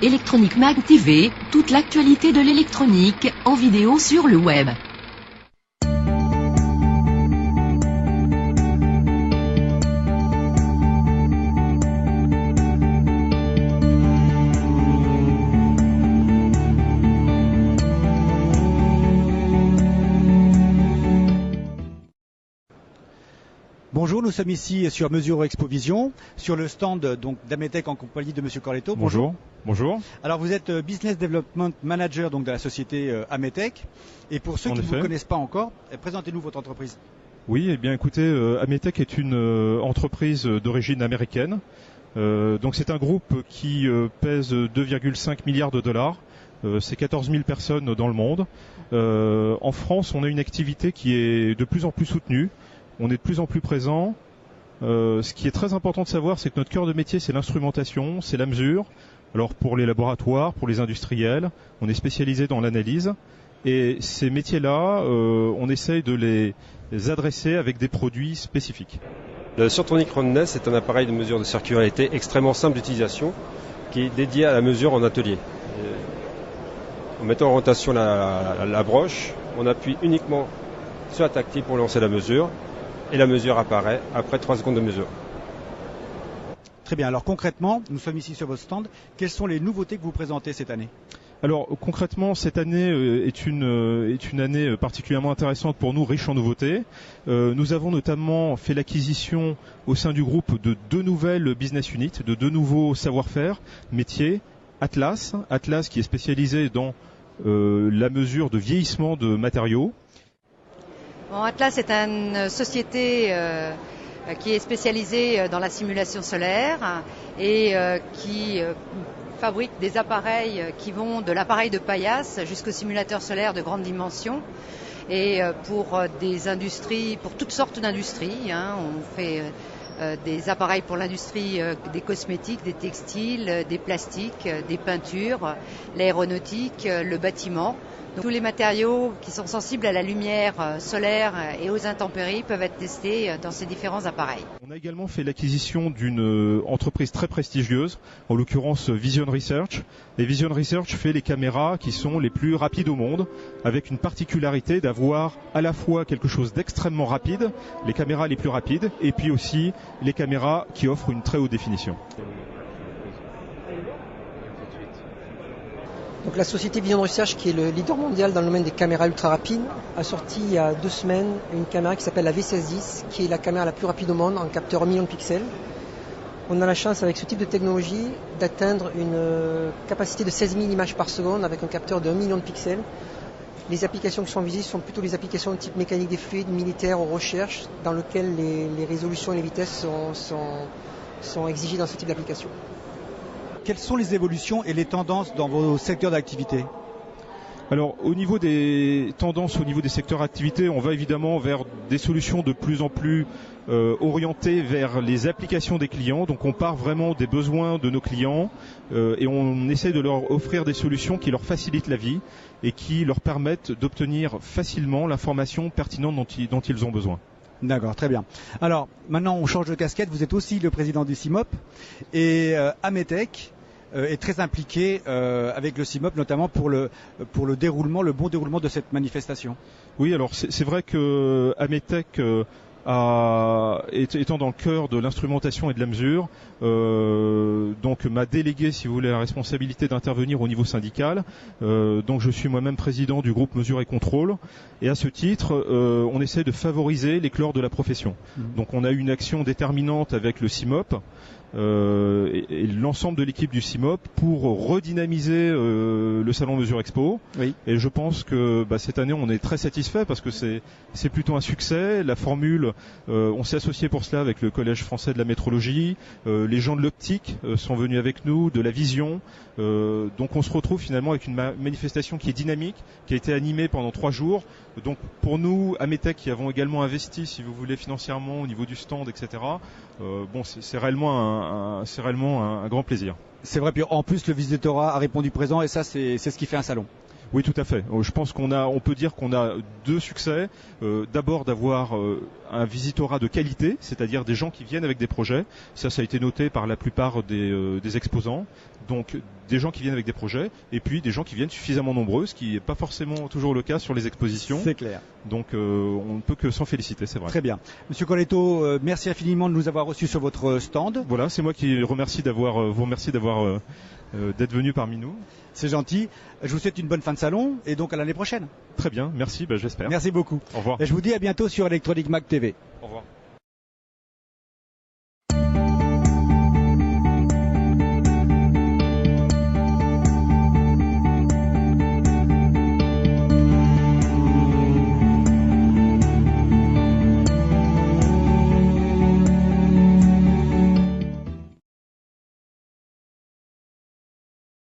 Electronic Mag TV, toute l'actualité de l'électronique en vidéo sur le web. Bonjour, nous sommes ici sur Mesure Expovision, sur le stand donc d'Ametec en compagnie de Monsieur Corletto. Bonjour. Bonjour. Alors vous êtes Business Development Manager donc de la société Ametec. Et pour ceux qui ne vous connaissent pas encore, présentez-nous votre entreprise. Oui, eh bien écoutez, Ametec est une entreprise d'origine américaine. Donc c'est un groupe qui pèse 2,5 milliards de dollars. C'est 14 000 personnes dans le monde. En France, on a une activité qui est de plus en plus soutenue. On est de plus en plus présent. Ce qui est très important de savoir, c'est que notre cœur de métier, c'est l'instrumentation, c'est la mesure. Alors pour les laboratoires, pour les industriels, on est spécialisé dans l'analyse. Et ces métiers-là, on essaye de les adresser avec des produits spécifiques. Le Surtronic Roundness est un appareil de mesure de circularité extrêmement simple d'utilisation qui est dédié à la mesure en atelier. En mettant en rotation la broche, on appuie uniquement sur la tactile pour lancer la mesure. Et la mesure apparaît après 3 secondes de mesure. Très bien, alors concrètement, nous sommes ici sur votre stand. Quelles sont les nouveautés que vous présentez cette année ? Alors concrètement, cette année est une année particulièrement intéressante pour nous, riche en nouveautés. Nous avons notamment fait l'acquisition au sein du groupe de 2 nouvelles business units, de 2 nouveaux savoir-faire, métiers. Atlas qui est spécialisé dans la mesure de vieillissement de matériaux. Bon, Atlas est une société qui est spécialisée dans la simulation solaire et qui fabrique des appareils qui vont de l'appareil de paillasse jusqu'au simulateur solaire de grande dimension. Et pour des industries, pour toutes sortes d'industries, on fait des appareils pour l'industrie des cosmétiques, des textiles, des plastiques, des peintures, l'aéronautique, le bâtiment. Donc, tous les matériaux qui sont sensibles à la lumière solaire et aux intempéries peuvent être testés dans ces différents appareils. On a également fait l'acquisition d'une entreprise très prestigieuse, en l'occurrence Vision Research. Et Vision Research fait les caméras qui sont les plus rapides au monde, avec une particularité d'avoir à la fois quelque chose d'extrêmement rapide, les caméras les plus rapides, et puis aussi les caméras qui offrent une très haute définition. Donc la société Vision Research, qui est le leader mondial dans le domaine des caméras ultra rapides, a sorti il y a 2 semaines une caméra qui s'appelle la V1610, qui est la caméra la plus rapide au monde en capteur 1 million de pixels. On a la chance avec ce type de technologie d'atteindre une capacité de 16 000 images par seconde avec un capteur de 1 million de pixels. Les applications qui sont visées sont plutôt les applications de type mécanique des fluides, militaire ou recherche, dans lesquelles les résolutions et les vitesses sont exigées dans ce type d'application. Quelles sont les évolutions et les tendances dans vos secteurs d'activité ? Alors au niveau des tendances, au niveau des secteurs d'activité, on va évidemment vers des solutions de plus en plus orientées vers les applications des clients. Donc on part vraiment des besoins de nos clients et on essaie de leur offrir des solutions qui leur facilitent la vie et qui leur permettent d'obtenir facilement l'information pertinente dont ils ont besoin. D'accord, très bien. Alors, maintenant, on change de casquette. Vous êtes aussi le président du CIMOP. Et Ametec est très impliqué avec le CIMOP, notamment pour le bon déroulement de cette manifestation. Oui, alors c'est vrai que Ametec étant dans le cœur de l'instrumentation et de la mesure, donc m'a délégué, si vous voulez, la responsabilité d'intervenir au niveau syndical. Donc je suis moi-même président du groupe Mesure et Contrôle, et à ce titre, on essaie de favoriser l'éclore de la profession. Donc on a eu une action déterminante avec le CIMOP. Et l'ensemble de l'équipe du CIMOP pour redynamiser le salon Mesure Expo. Oui. Et je pense que cette année on est très satisfait parce que c'est plutôt un succès. La formule, on s'est associé pour cela avec le Collège français de la métrologie, les gens de l'optique sont venus avec nous, de la vision. Donc on se retrouve finalement avec une manifestation qui est dynamique, qui a été animée pendant 3 jours. Donc pour nous, Ametec, qui avons également investi, si vous voulez, financièrement au niveau du stand, etc. C'est réellement un grand plaisir. C'est vrai, puis en plus le visitorat a répondu présent et ça c'est ce qui fait un salon. Oui, tout à fait. Je pense on peut dire qu'on a 2 succès. D'abord d'avoir un visitorat de qualité, c'est-à-dire des gens qui viennent avec des projets. Ça a été noté par la plupart des exposants. Donc des gens qui viennent avec des projets, et puis des gens qui viennent suffisamment nombreux, ce qui n'est pas forcément toujours le cas sur les expositions. C'est clair. Donc on ne peut que s'en féliciter, c'est vrai. Très bien. Monsieur Coletto, merci infiniment de nous avoir reçus sur votre stand. Voilà, c'est moi qui vous remercie d'avoir d'être venu parmi nous. C'est gentil. Je vous souhaite une bonne fin de salon et donc à l'année prochaine. Très bien, merci, j'espère. Merci beaucoup. Au revoir. Et je vous dis à bientôt sur Electronic Mag TV. Au revoir.